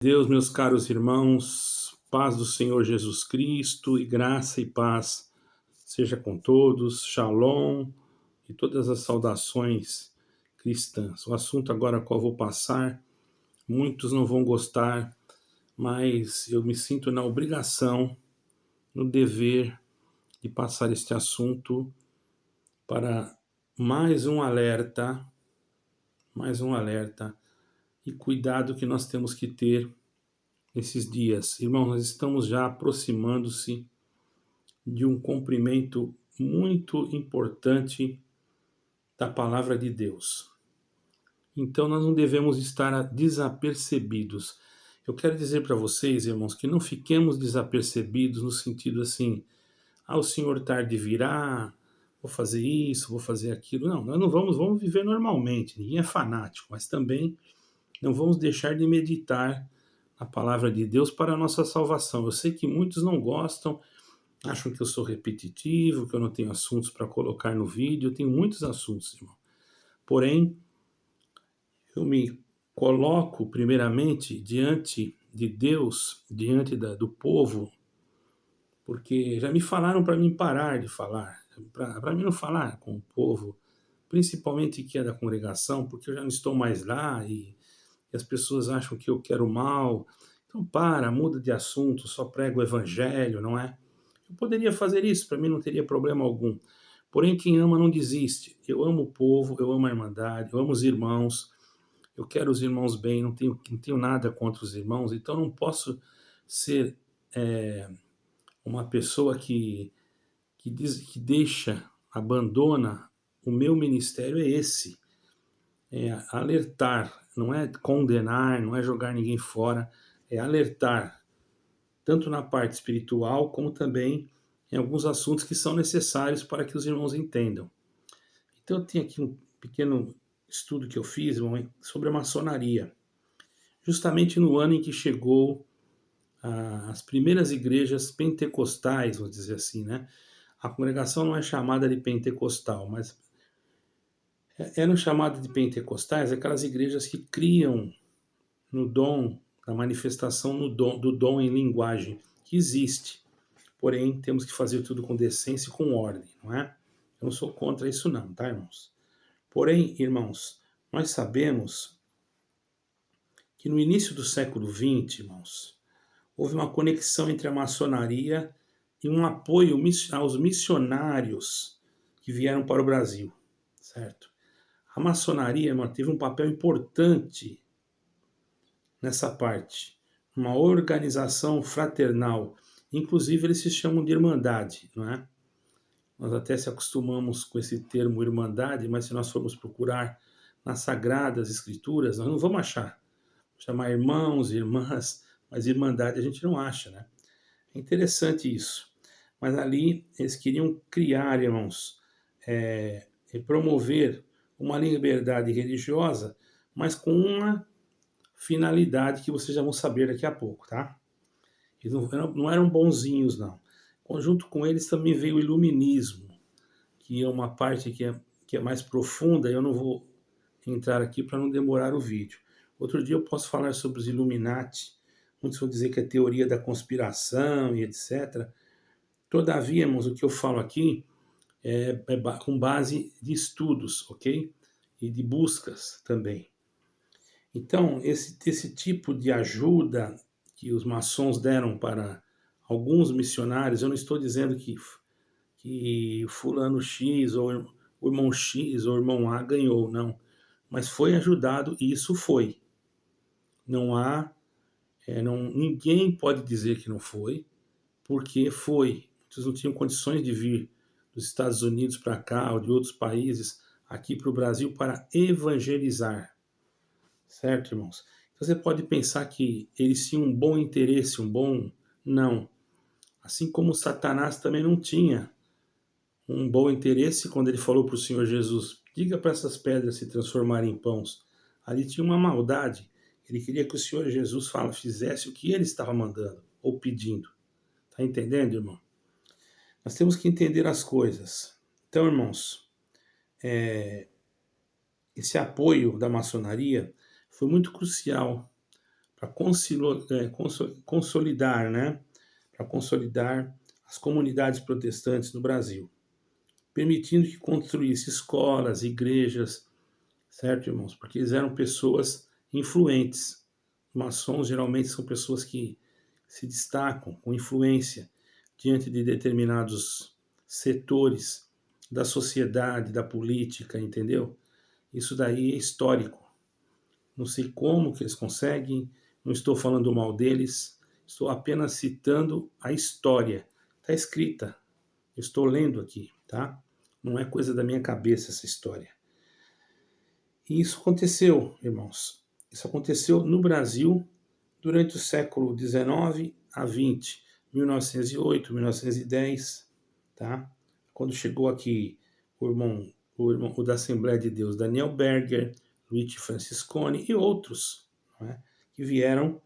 Deus, meus caros irmãos, paz do Senhor Jesus Cristo e graça e paz seja com todos, shalom e todas as saudações cristãs. O assunto agora a qual vou passar, muitos não vão gostar, mas eu me sinto na obrigação, no dever de passar este assunto para mais um alerta e cuidado que nós temos que ter nesses dias. Irmãos, nós estamos já aproximando-se de um cumprimento muito importante da palavra de Deus. Então nós não devemos estar desapercebidos. Eu quero dizer para vocês, irmãos, que não fiquemos desapercebidos no sentido assim, o Senhor tarde virá, vou fazer isso, vou fazer aquilo. Não, nós não vamos viver normalmente, ninguém é fanático, mas também não vamos deixar de meditar a palavra de Deus para a nossa salvação. Eu sei que muitos não gostam, acham que eu sou repetitivo, que eu não tenho assuntos para colocar no vídeo. Eu tenho muitos assuntos, irmão. Porém, eu me coloco primeiramente diante de Deus, diante do povo, porque já me falaram para mim parar de falar, para mim não falar com o povo, principalmente que é da congregação, porque eu já não estou mais lá e as pessoas acham que eu quero mal. Então muda de assunto, só prego o evangelho, não é? Eu poderia fazer isso, para mim não teria problema algum. Porém, quem ama não desiste. Eu amo o povo, eu amo a irmandade, eu amo os irmãos, eu quero os irmãos bem, não tenho nada contra os irmãos, então não posso ser uma pessoa que deixa, abandona. O meu ministério é esse, é alertar, não é condenar, não é jogar ninguém fora, é alertar, tanto na parte espiritual como também em alguns assuntos que são necessários para que os irmãos entendam. Então eu tenho aqui um pequeno estudo que eu fiz, irmão, sobre a maçonaria, justamente no ano em que chegou as primeiras igrejas pentecostais, vamos dizer assim, né? A congregação não é chamada de pentecostal, mas eram chamadas de pentecostais aquelas igrejas que criam no dom, na manifestação do dom em linguagem, que existe. Porém, temos que fazer tudo com decência e com ordem, não é? Eu não sou contra isso não, tá, irmãos? Porém, irmãos, nós sabemos que no início do século XX, irmãos, houve uma conexão entre a maçonaria e um apoio aos missionários que vieram para o Brasil, certo? A maçonaria, irmão, teve um papel importante nessa parte, uma organização fraternal. Inclusive, eles se chamam de irmandade, não é? Nós até se acostumamos com esse termo irmandade, mas se nós formos procurar nas Sagradas Escrituras, nós não vamos achar. Chamar irmãos, irmãs, mas irmandade a gente não acha, né? É interessante isso. Mas ali eles queriam criar, irmãos, e promover uma liberdade religiosa, mas com uma finalidade que vocês já vão saber daqui a pouco, tá? Eles não eram bonzinhos, não. Junto com eles também veio o iluminismo, que é uma parte que é mais profunda, eu não vou entrar aqui para não demorar o vídeo. Outro dia eu posso falar sobre os Illuminati, muitos vão dizer que é teoria da conspiração e etc. Todavia, irmãos, o que eu falo aqui é com base de estudos, ok? E de buscas também. Então, esse tipo de ajuda que os maçons deram para alguns missionários, eu não estou dizendo que o fulano X, ou o irmão X, ou o irmão A ganhou, não. Mas foi ajudado e isso foi. Não há, ninguém pode dizer que não foi, porque foi. Muitos não tinham condições de vir dos Estados Unidos para cá, ou de outros países, aqui para o Brasil, para evangelizar. Certo, irmãos? Então você pode pensar que eles tinham um bom interesse, um bom... Não. Assim como Satanás também não tinha um bom interesse quando ele falou para o Senhor Jesus, diga para essas pedras se transformarem em pães. Ali tinha uma maldade. Ele queria que o Senhor Jesus fizesse o que ele estava mandando ou pedindo. Tá entendendo, irmão? Nós temos que entender as coisas. Então, irmãos, esse apoio da maçonaria foi muito crucial para consolidar, né? Para consolidar as comunidades protestantes no Brasil, permitindo que construísse escolas, igrejas, certo, irmãos? Porque eles eram pessoas influentes. Maçons geralmente são pessoas que se destacam com influência diante de determinados setores da sociedade, da política, entendeu? Isso daí é histórico. Não sei como que eles conseguem, não estou falando mal deles, estou apenas citando a história. Está escrita, eu estou lendo aqui, tá? Não é coisa da minha cabeça essa história. E isso aconteceu, irmãos. Isso aconteceu no Brasil durante o século XIX a XX, 1908, 1910, tá? Quando chegou aqui o da Assembleia de Deus, Daniel Berger, Luigi Franciscone e outros, né, que vieram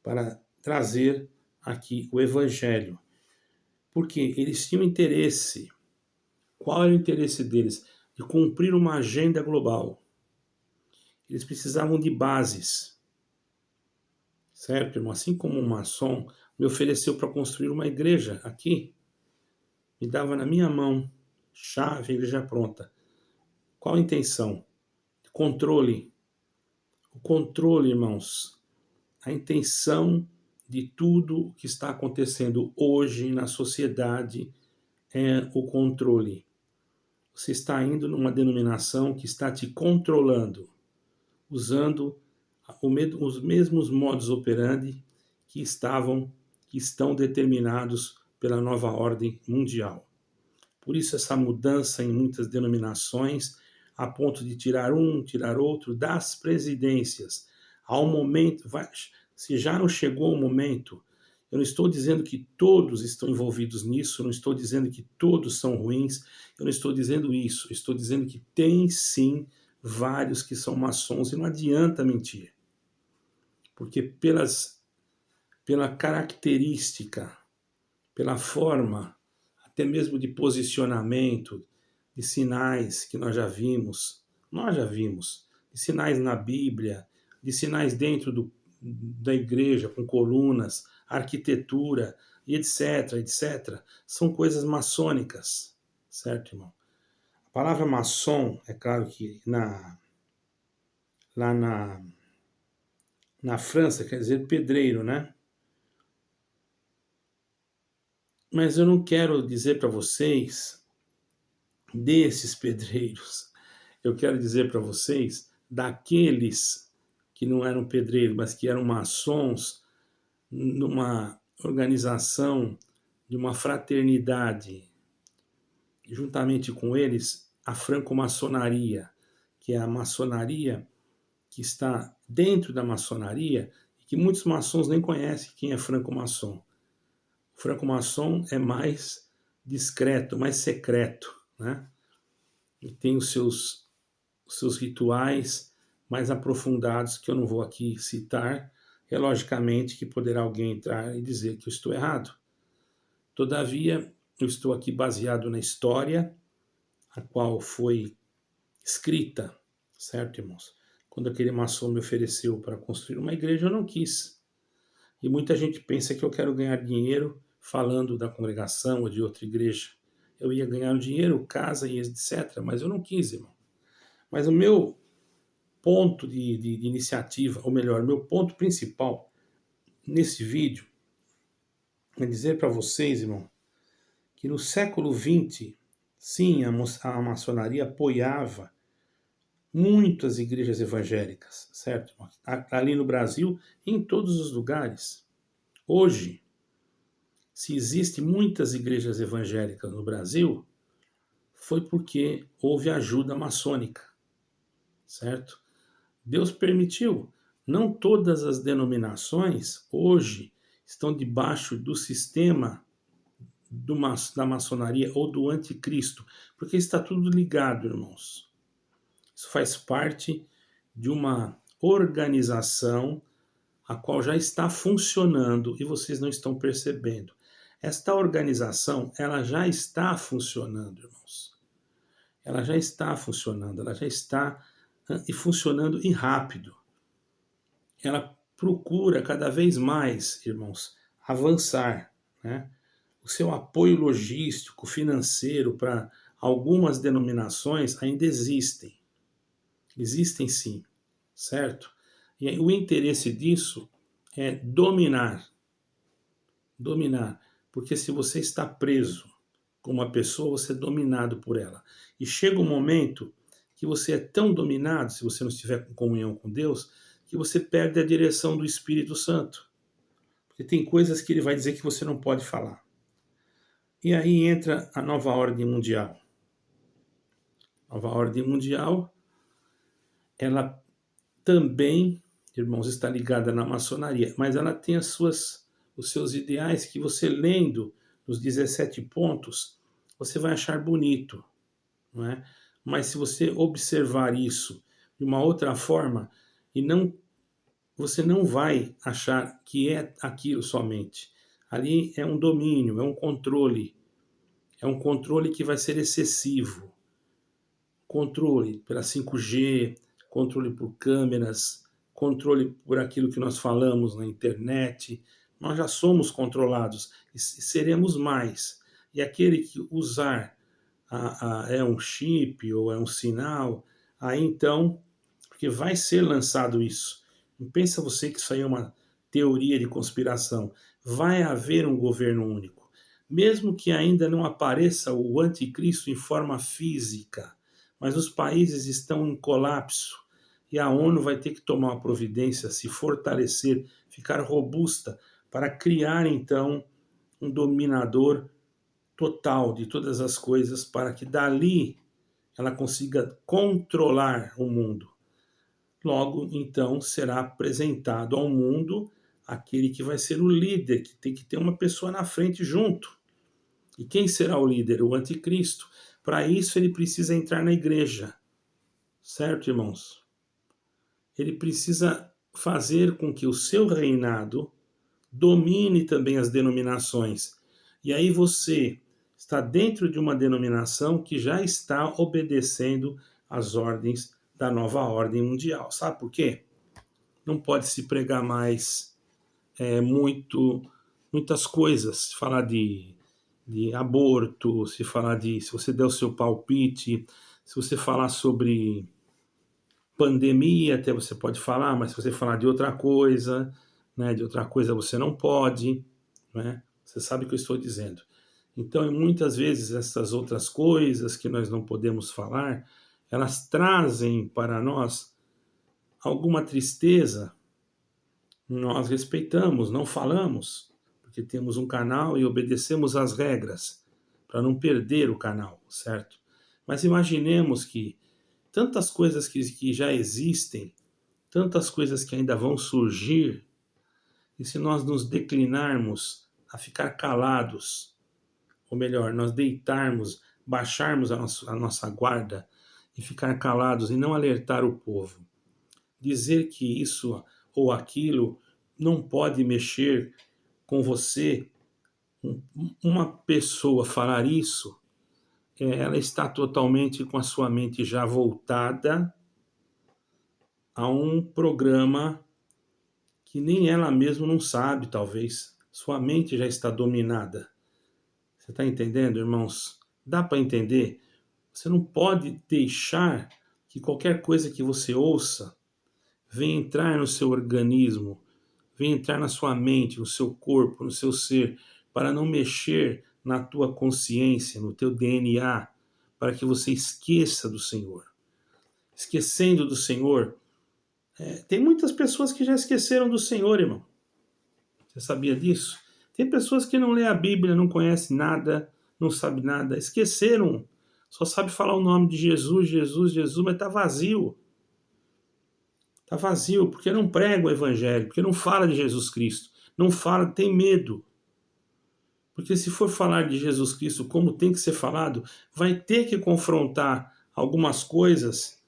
para trazer aqui o Evangelho. Porque eles tinham interesse. Qual era o interesse deles? De cumprir uma agenda global. Eles precisavam de bases, certo, irmão? Assim como um maçom me ofereceu para construir uma igreja aqui, me dava na minha mão chave, igreja pronta. Qual a intenção? Controle. O controle, irmãos, a intenção de tudo o que está acontecendo hoje na sociedade é o controle. Você está indo numa denominação que está te controlando, usando os mesmos modus operandi que estão determinados pela nova ordem mundial. Por isso essa mudança em muitas denominações, a ponto de tirar um, tirar outro das presidências. Ao momento, se já não chegou o momento, eu não estou dizendo que todos estão envolvidos nisso, eu não estou dizendo que todos são ruins, eu não estou dizendo isso, eu estou dizendo que tem sim vários que são maçons e não adianta mentir. Porque pela característica, pela forma, até mesmo de posicionamento, de sinais que nós já vimos, de sinais na Bíblia, de sinais dentro da igreja, com colunas, arquitetura, e etc, etc. São coisas maçônicas, certo, irmão? A palavra maçom, é claro que lá na França quer dizer pedreiro, né? Mas eu não quero dizer para vocês desses pedreiros. Eu quero dizer para vocês daqueles que não eram pedreiros, mas que eram maçons numa organização de uma fraternidade. Juntamente com eles, a franco-maçonaria, que é a maçonaria que está dentro da maçonaria e que muitos maçons nem conhecem quem é franco-maçom. O franco-maçom é mais discreto, mais secreto, né? E tem os seus rituais mais aprofundados que eu não vou aqui citar. É logicamente que poderá alguém entrar e dizer que eu estou errado. Todavia, eu estou aqui baseado na história, a qual foi escrita, certo, irmãos? Quando aquele maçom me ofereceu para construir uma igreja, eu não quis. E muita gente pensa que eu quero ganhar dinheiro falando da congregação ou de outra igreja. Eu ia ganhar dinheiro, casa e etc. Mas eu não quis, irmão. Mas o meu ponto de iniciativa, ou melhor, meu ponto principal nesse vídeo é dizer para vocês, irmão, que no século XX, sim, a maçonaria apoiava muitas igrejas evangélicas, certo? Ali no Brasil e em todos os lugares. Hoje, se existem muitas igrejas evangélicas no Brasil, foi porque houve ajuda maçônica, certo? Deus permitiu. Não todas as denominações hoje estão debaixo do sistema da maçonaria ou do anticristo, porque está tudo ligado, irmãos. Isso faz parte de uma organização a qual já está funcionando e vocês não estão percebendo. Esta organização, ela já está funcionando, irmãos. Ela já está funcionando, ela já está e funcionando e rápido. Ela procura cada vez mais, irmãos, avançar, né? O seu apoio logístico, financeiro para algumas denominações ainda existem. Existem sim, certo? E o interesse disso é dominar. Dominar. Porque se você está preso com uma pessoa, você é dominado por ela. E chega um momento que você é tão dominado, se você não estiver com comunhão com Deus, que você perde a direção do Espírito Santo. Porque tem coisas que ele vai dizer que você não pode falar. E aí entra a nova ordem mundial. A nova ordem mundial, ela também, irmãos, está ligada na maçonaria, mas ela tem os seus ideais que você lendo os 17 pontos, você vai achar bonito, não é? Mas se você observar isso de uma outra forma, e não, você não vai achar que é aquilo somente. Ali é um domínio, é um controle que vai ser excessivo. Controle pela 5G, controle por câmeras, controle por aquilo que nós falamos na internet. Nós já somos controlados e seremos mais. E aquele que usar é um chip ou é um sinal, aí então, porque vai ser lançado isso. Não pensa você que isso aí é uma teoria de conspiração. Vai haver um governo único. Mesmo que ainda não apareça o anticristo em forma física, mas os países estão em colapso e a ONU vai ter que tomar uma providência, se fortalecer, ficar robusta para criar então um dominador total de todas as coisas para que dali ela consiga controlar o mundo. Logo, então, será apresentado ao mundo aquele que vai ser o líder, que tem que ter uma pessoa na frente junto. E quem será o líder? O anticristo. Para isso, ele precisa entrar na igreja. Certo, irmãos? Ele precisa fazer com que o seu reinado domine também as denominações. E aí você está dentro de uma denominação que já está obedecendo às ordens da nova ordem mundial. Sabe por quê? Não pode se pregar mais muitas coisas. Se falar de aborto, se você der o seu palpite, se você falar sobre pandemia, até você pode falar, mas se você falar de outra coisa, né, de outra coisa você não pode, né? Você sabe o que eu estou dizendo. Então, muitas vezes essas outras coisas que nós não podemos falar, elas trazem para nós alguma tristeza. Nós respeitamos, não falamos, porque temos um canal e obedecemos às regras para não perder o canal, certo? Mas imaginemos que tantas coisas que já existem, tantas coisas que ainda vão surgir, e se nós nos declinarmos a ficar calados, ou melhor, nós deitarmos, baixarmos a nossa guarda e ficar calados e não alertar o povo, dizer que isso ou aquilo não pode mexer com você, uma pessoa falar isso, ela está totalmente com a sua mente já voltada a um programa que nem ela mesma não sabe, talvez. Sua mente já está dominada. Você está entendendo, irmãos? Dá para entender? Você não pode deixar que qualquer coisa que você ouça venha entrar no seu organismo, venha entrar na sua mente, no seu corpo, no seu ser, para não mexer na tua consciência, no teu DNA, para que você esqueça do Senhor. Esquecendo do Senhor, tem muitas pessoas que já esqueceram do Senhor, irmão. Você sabia disso? Tem pessoas que não lê a Bíblia, não conhecem nada, não sabe nada, esqueceram. Só sabe falar o nome de Jesus, Jesus, Jesus, mas está vazio. Está vazio, porque não prega o Evangelho, porque não fala de Jesus Cristo. Não fala, tem medo. Porque se for falar de Jesus Cristo como tem que ser falado, vai ter que confrontar algumas coisas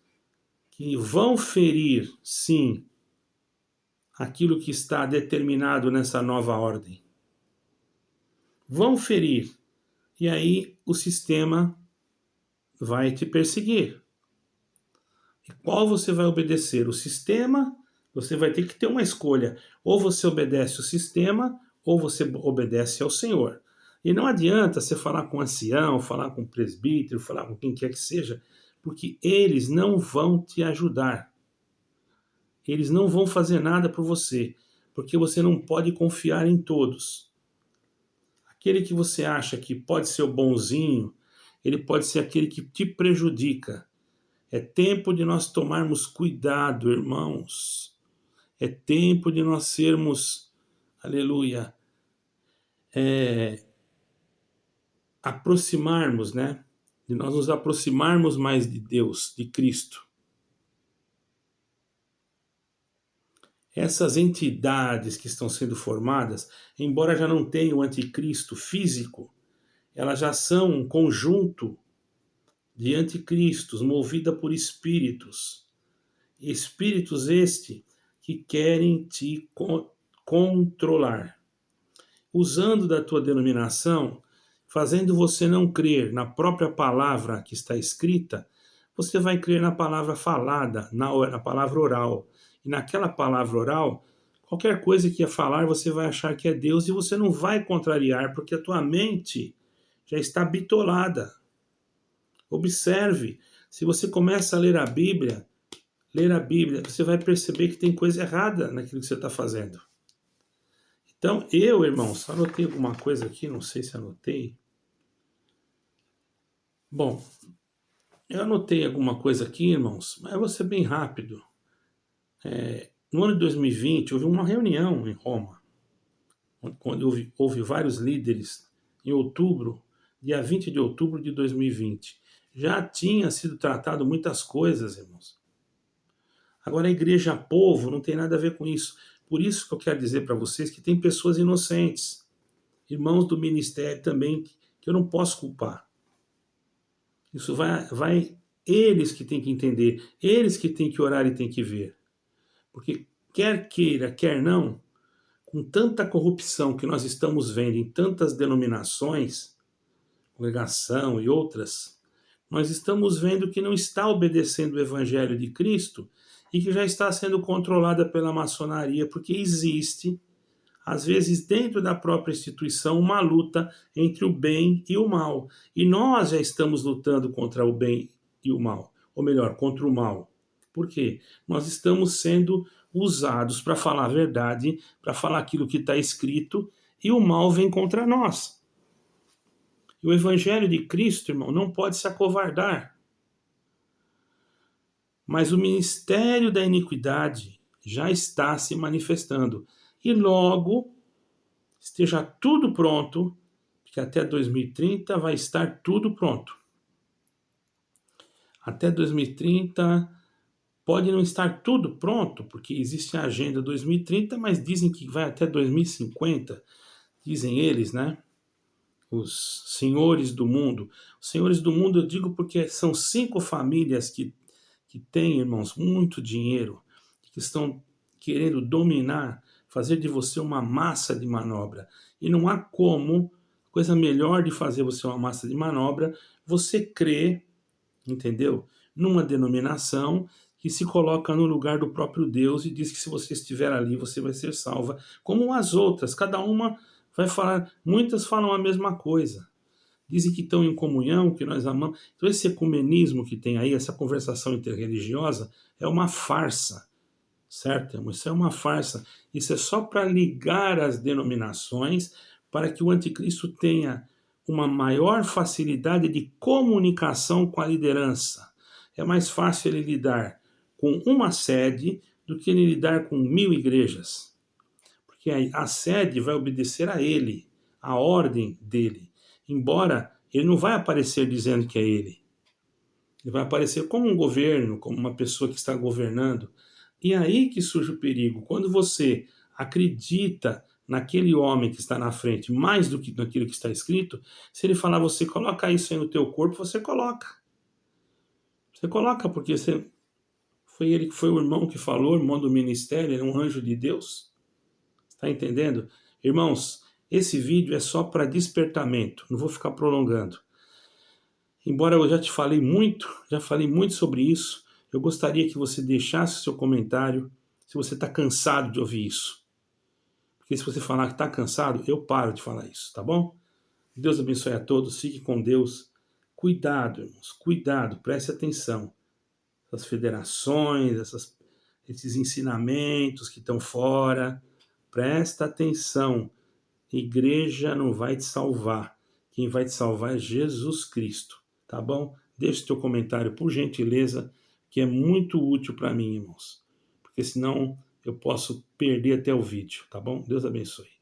que vão ferir, sim, aquilo que está determinado nessa nova ordem. Vão ferir. E aí o sistema vai te perseguir. E qual você vai obedecer? O sistema Você vai ter que ter uma escolha. Ou você obedece o sistema, ou você obedece ao Senhor. E não adianta você falar com o ancião, falar com o presbítero, falar com quem quer que seja, porque eles não vão te ajudar. Eles não vão fazer nada por você, porque você não pode confiar em todos. Aquele que você acha que pode ser o bonzinho, ele pode ser aquele que te prejudica. É tempo de nós tomarmos cuidado, irmãos. É tempo de nós sermos, aleluia, aproximarmos, né? De nós nos aproximarmos mais de Deus, de Cristo. Essas entidades que estão sendo formadas, embora já não tenham o anticristo físico, elas já são um conjunto de anticristos movida por espíritos. Espíritos este que querem te controlar. Usando da tua denominação, fazendo você não crer na própria palavra que está escrita, você vai crer na palavra falada, na palavra oral. E naquela palavra oral, qualquer coisa que ia falar, você vai achar que é Deus e você não vai contrariar, porque a tua mente já está bitolada. Observe, se você começa a ler a Bíblia, você vai perceber que tem coisa errada naquilo que você está fazendo. Então, irmãos, anotei alguma coisa aqui, não sei se anotei. Bom, eu anotei alguma coisa aqui, irmãos, mas eu vou ser bem rápido. No ano de 2020, houve uma reunião em Roma, onde houve vários líderes, em outubro, dia 20 de outubro de 2020. Já tinha sido tratado muitas coisas, irmãos. Agora, a igreja povo não tem nada a ver com isso. Por isso que eu quero dizer para vocês que tem pessoas inocentes, irmãos do ministério também, que eu não posso culpar. Isso vai eles que têm que entender, eles que têm que orar e têm que ver. Porque quer queira, quer não, com tanta corrupção que nós estamos vendo em tantas denominações, congregação e outras, nós estamos vendo que não está obedecendo o evangelho de Cristo e que já está sendo controlada pela maçonaria, porque existe, às vezes dentro da própria instituição, uma luta entre o bem e o mal. E nós já estamos lutando contra o bem e o mal, ou melhor, contra o mal. Por quê? Nós estamos sendo usados para falar a verdade, para falar aquilo que está escrito, e o mal vem contra nós. E o evangelho de Cristo, irmão, não pode se acovardar. Mas o ministério da iniquidade já está se manifestando. E logo esteja tudo pronto, porque até 2030 vai estar tudo pronto. Até 2030 pode não estar tudo pronto, porque existe a agenda 2030, mas dizem que vai até 2050, dizem eles, né? Os senhores do mundo. Os senhores do mundo eu digo porque são 5 famílias que têm, irmãos, muito dinheiro, que estão querendo dominar, fazer de você uma massa de manobra. E não há como, coisa melhor de fazer você uma massa de manobra, você crê, entendeu? Numa denominação que se coloca no lugar do próprio Deus e diz que se você estiver ali, você vai ser salva, como as outras, cada uma vai falar, muitas falam a mesma coisa. Dizem que estão em comunhão, que nós amamos. Então esse ecumenismo que tem aí, essa conversação interreligiosa, é uma farsa, certo? Isso é uma farsa. Isso é só para ligar as denominações para que o anticristo tenha uma maior facilidade de comunicação com a liderança. É mais fácil ele lidar com uma sede do que ele lidar com 1000 igrejas. Porque a sede vai obedecer a ele, a ordem dele. Embora ele não vai aparecer dizendo que é ele. Ele vai aparecer como um governo, como uma pessoa que está governando. E é aí que surge o perigo. Quando você acredita naquele homem que está na frente mais do que naquilo que está escrito, se ele falar, você coloca isso aí no teu corpo, você coloca. Você coloca porque foi ele que foi o irmão que falou, o irmão do ministério, ele é um anjo de Deus. Está entendendo? Irmãos, esse vídeo é só para despertamento, não vou ficar prolongando. Embora eu já falei muito sobre isso, eu gostaria que você deixasse seu comentário. se você está cansado de ouvir isso. Porque se você falar que está cansado, eu paro de falar isso, tá bom? Deus abençoe a todos, fique com Deus. Cuidado, irmãos, cuidado, preste atenção. Essas federações, esses ensinamentos que estão fora, presta atenção. Igreja não vai te salvar. Quem vai te salvar é Jesus Cristo, tá bom? Deixe teu comentário, por gentileza, que é muito útil para mim, irmãos. Porque senão eu posso perder até o vídeo, tá bom? Deus abençoe.